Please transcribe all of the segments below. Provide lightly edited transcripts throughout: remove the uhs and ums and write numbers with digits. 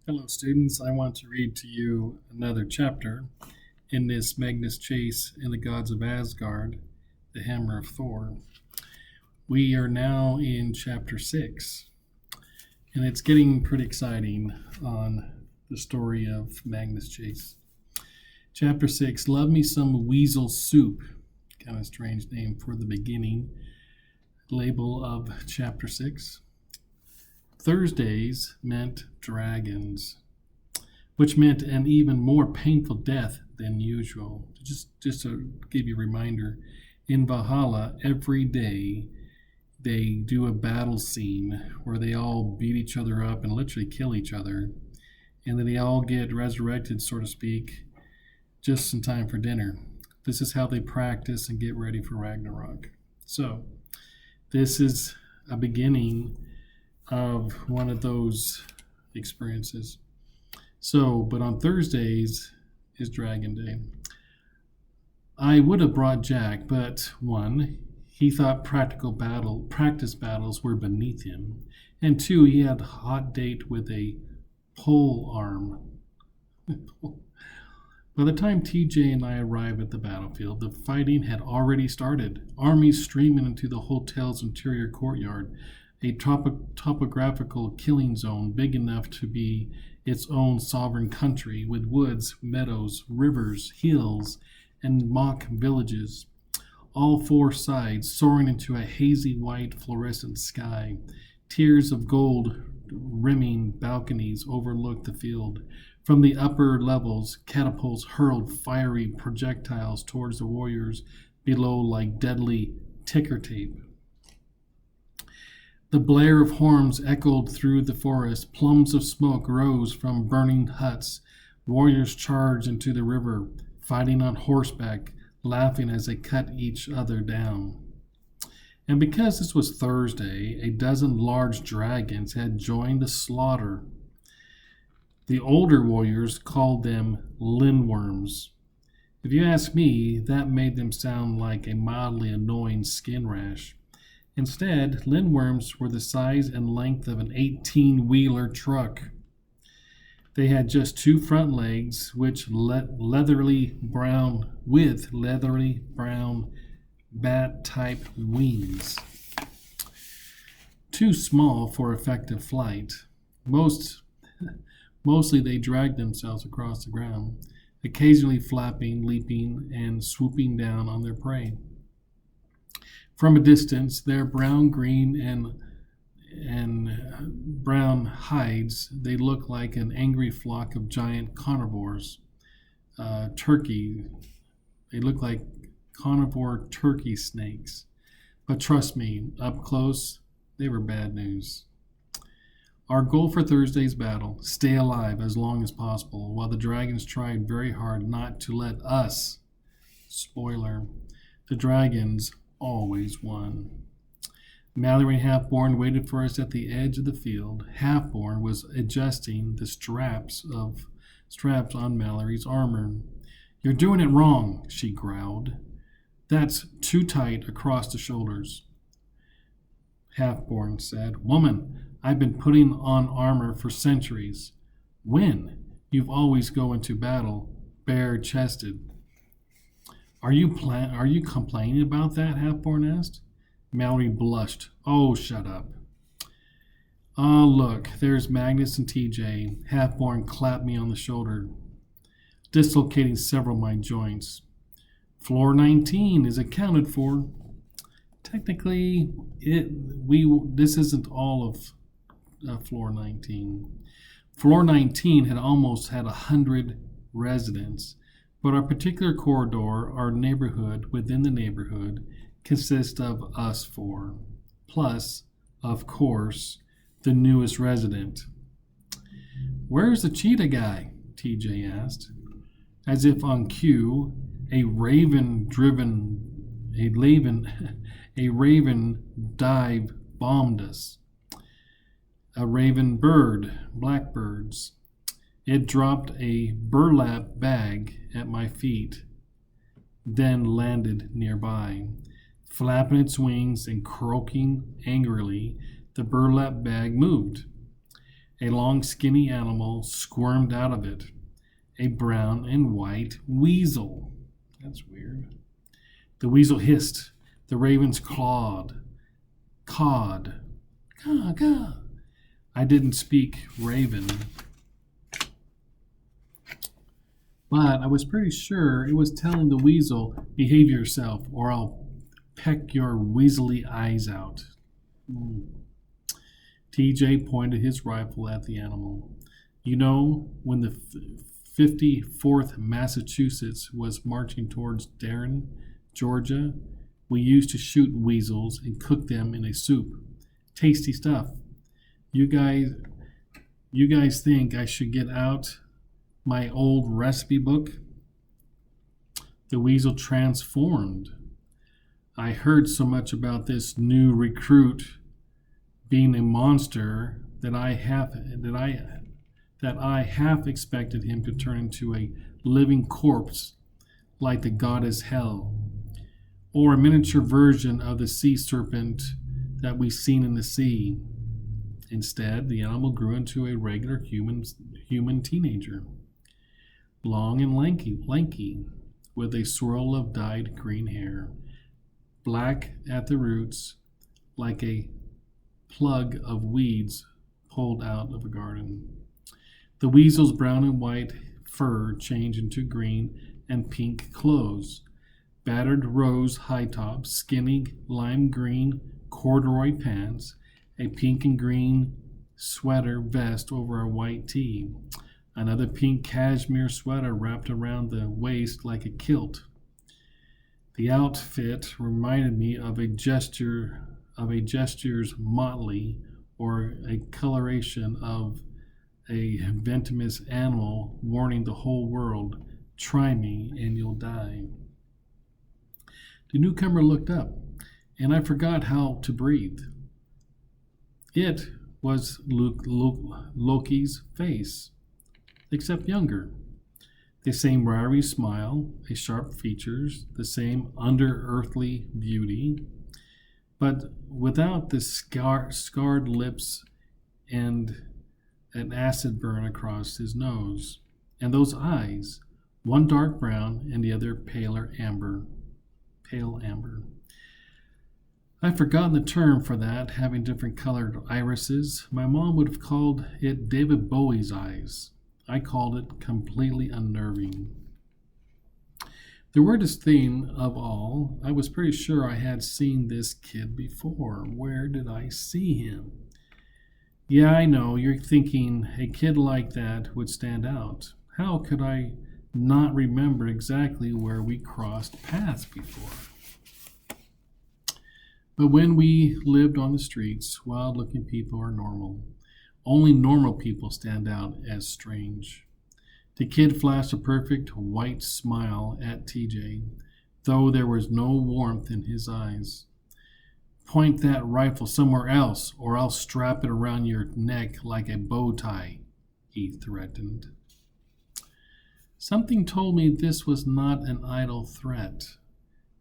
Hello, students. I want to read to you another chapter in this Magnus chase in the gods of Asgard, the hammer of Thor. We are now in chapter 6, and it's getting pretty exciting on the story of Magnus chase. Chapter 6, Love Me Some Weasel Soup. Kind of strange name for the beginning label of chapter 6. Thursdays meant dragons, which meant an even more painful death than usual. Just to give you a reminder, in Valhalla, every day they do a battle scene where they all beat each other up and literally kill each other, and then they all get resurrected, so to speak, just in time for dinner. This is how they practice and get ready for Ragnarok. So, this is a beginning of one of those experiences. So, but on Thursdays is Dragon Day. I would have brought Jack, but one, he thought practice battles were beneath him, and two, he had a hot date with a pole arm. By the time TJ and I arrived at the battlefield, the fighting had already started. Armies streaming into the hotel's interior courtyard, a topographical killing zone big enough to be its own sovereign country, with woods, meadows, rivers, hills, and mock villages. All four sides soaring into a hazy white fluorescent sky. Tiers of gold rimming balconies overlooked the field. From the upper levels, catapults hurled fiery projectiles towards the warriors below like deadly ticker tape. The blare of horns echoed through the forest. Plumes of smoke rose from burning huts. Warriors charged into the river, fighting on horseback, laughing as they cut each other down. And because this was Thursday, a dozen large dragons had joined the slaughter. The older warriors called them lindworms. If you ask me, that made them sound like a mildly annoying skin rash. Instead, lindworms were the size and length of an 18-wheeler truck. They had just two front legs, with leathery brown bat-type wings. Too small for effective flight. Mostly they dragged themselves across the ground, occasionally flapping, leaping, and swooping down on their prey. From a distance, their brown, green, and brown hides, they look like an angry flock of giant carnivores. They look like carnivore turkey snakes. But trust me, up close, they were bad news. Our goal for Thursday's battle, stay alive as long as possible, while the dragons tried very hard not to let us, spoiler, the dragons always won. Mallory and Halfborn waited for us at the edge of the field. Halfborn was adjusting the straps on Mallory's armor. "You're doing it wrong," she growled. "That's too tight across the shoulders." Halfborn said, "Woman, I've been putting on armor for centuries." "When? You've always go into battle bare-chested." Are you complaining about that?" Halfborn asked. Mallory blushed. "Oh, shut up." "Ah, look, there's Magnus and TJ. Halfborn clapped me on the shoulder, dislocating several of my joints. "Floor 19 is accounted for." Technically, this isn't all of floor 19. Floor 19 had almost had 100 residents. But our particular corridor, our neighborhood within the neighborhood, consists of us four, plus, of course, the newest resident. "Where's the cheetah guy?" TJ asked. As if on cue, a raven dive bombed us. A raven bird, blackbirds. It dropped a burlap bag at my feet, then landed nearby. Flapping its wings and croaking angrily, the burlap bag moved. A long, skinny animal squirmed out of it. A brown and white weasel. That's weird. The weasel hissed. The ravens cawed. Cawed. Caw, caw. I didn't speak raven, but I was pretty sure it was telling the weasel, behave yourself or I'll peck your weaselly eyes out. TJ pointed his rifle at the animal. You know, when the 54th Massachusetts was marching towards Darren, Georgia, we used to shoot weasels and cook them in a soup. Tasty stuff. You guys think I should get out my old recipe book? The weasel transformed. I heard so much about this new recruit being a monster that I half expected him to turn into a living corpse like the goddess Hel, or a miniature version of the sea serpent that we've seen in the sea. Instead, the animal grew into a regular human teenager, long and lanky, with a swirl of dyed green hair, black at the roots, like a plug of weeds pulled out of a garden. The weasel's brown and white fur changed into green and pink clothes, battered rose high tops, skinny lime green corduroy pants, a pink and green sweater vest over a white tee, another pink cashmere sweater wrapped around the waist like a kilt. The outfit reminded me of a gesture's motley, or a coloration of a venomous animal warning the whole world, try me and you'll die. The newcomer looked up, and I forgot how to breathe. It was Loki's face, except younger. The same wiry smile, the sharp features, the same under-earthly beauty, but without the scarred lips and an acid burn across his nose. And those eyes, one dark brown and the other pale amber. I've forgotten the term for that, having different colored irises. My mom would have called it David Bowie's eyes. I called it completely unnerving. The weirdest thing of all, I was pretty sure I had seen this kid before. Where did I see him? Yeah, I know, you're thinking a kid like that would stand out. How could I not remember exactly where we crossed paths before? But when we lived on the streets, wild-looking people are normal. Only normal people stand out as strange. The kid flashed a perfect white smile at TJ, though there was no warmth in his eyes. Point that rifle somewhere else, or I'll strap it around your neck like a bow tie, he threatened. Something told me this was not an idle threat.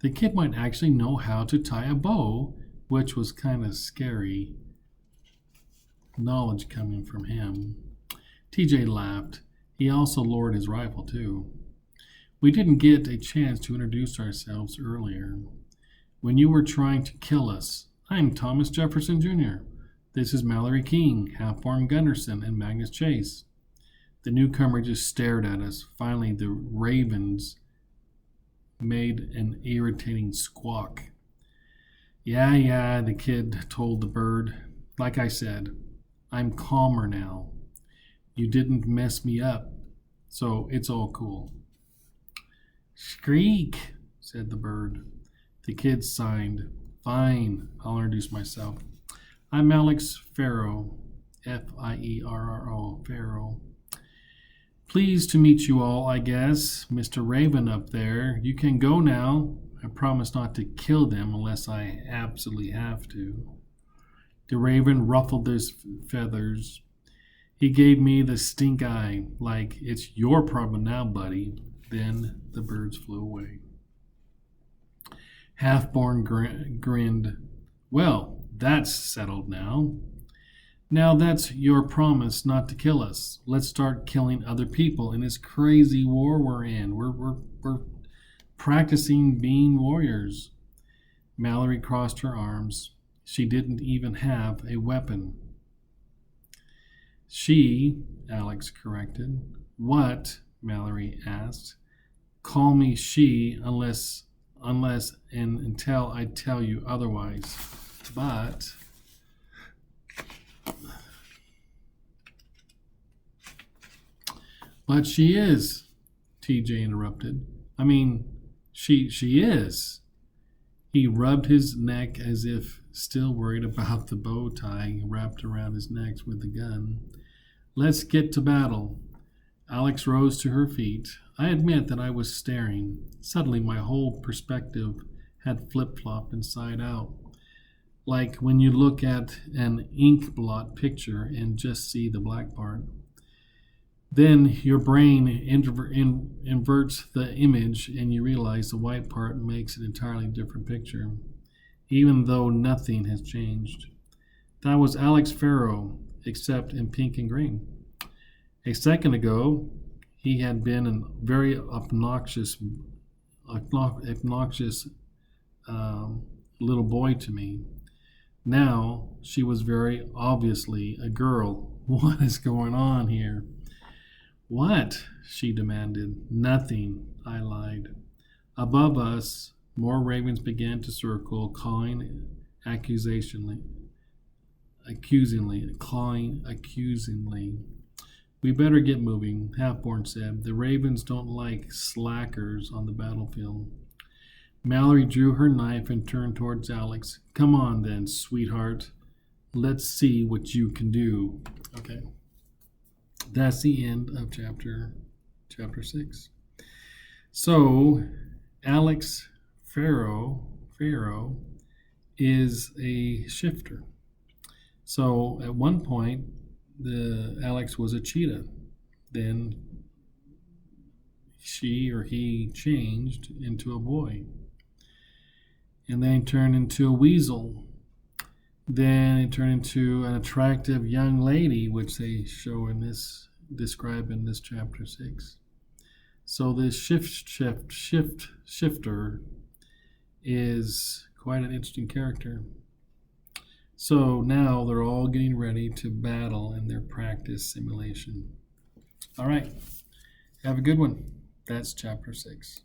The kid might actually know how to tie a bow, which was kind of scary knowledge coming from him. TJ laughed. He also lowered his rifle, too. We didn't get a chance to introduce ourselves earlier. When you were trying to kill us, I'm Thomas Jefferson, Jr. This is Mallory King, Halfborn Gunderson, and Magnus Chase. The newcomer just stared at us. Finally, the ravens made an irritating squawk. Yeah, the kid told the bird. Like I said, I'm calmer now. You didn't mess me up, so it's all cool. Shriek, said the bird. The kid signed. Fine, I'll introduce myself. I'm Alex Farrow, F-I-E-R-R-O, Farrow. Pleased to meet you all, I guess. Mr. Raven up there, you can go now. I promise not to kill them unless I absolutely have to. The raven ruffled his feathers. He gave me the stink eye, like, it's your problem now, buddy. Then the birds flew away. Halfborn grinned. Well, that's settled now. Now that's your promise not to kill us. Let's start killing other people in this crazy war we're in. We're practicing being warriors. Mallory crossed her arms. She didn't even have a weapon. She, Alex corrected. What? Mallory asked. Call me she unless and until I tell you otherwise. But she is, TJ interrupted. I mean, she is. He rubbed his neck as if still worried about the bow tie wrapped around his neck with the gun. Let's get to battle. Alex rose to her feet. I admit that I was staring. Suddenly my whole perspective had flip-flopped inside out. Like when you look at an ink blot picture and just see the black part. Then your brain inverts the image and you realize the white part makes an entirely different picture, even though nothing has changed. That was Alex Farrow, except in pink and green. A second ago, he had been a very obnoxious little boy to me. Now, she was very obviously a girl. What is going on here? What? She demanded. Nothing, I lied. Above us, more ravens began to circle, cawing accusingly. We better get moving, Halfborn said. The ravens don't like slackers on the battlefield. Mallory drew her knife and turned towards Alex. Come on then, sweetheart. Let's see what you can do. Okay. That's the end of chapter 6. So Alex Farrow is a shifter. So at one point, Alex was a cheetah. Then she or he changed into a boy. And then he turned into a weasel. Then it turned into an attractive young lady, which they describe in this chapter 6. So this shifter is quite an interesting character. So now they're all getting ready to battle in their practice simulation. All right. Have a good one. That's chapter 6.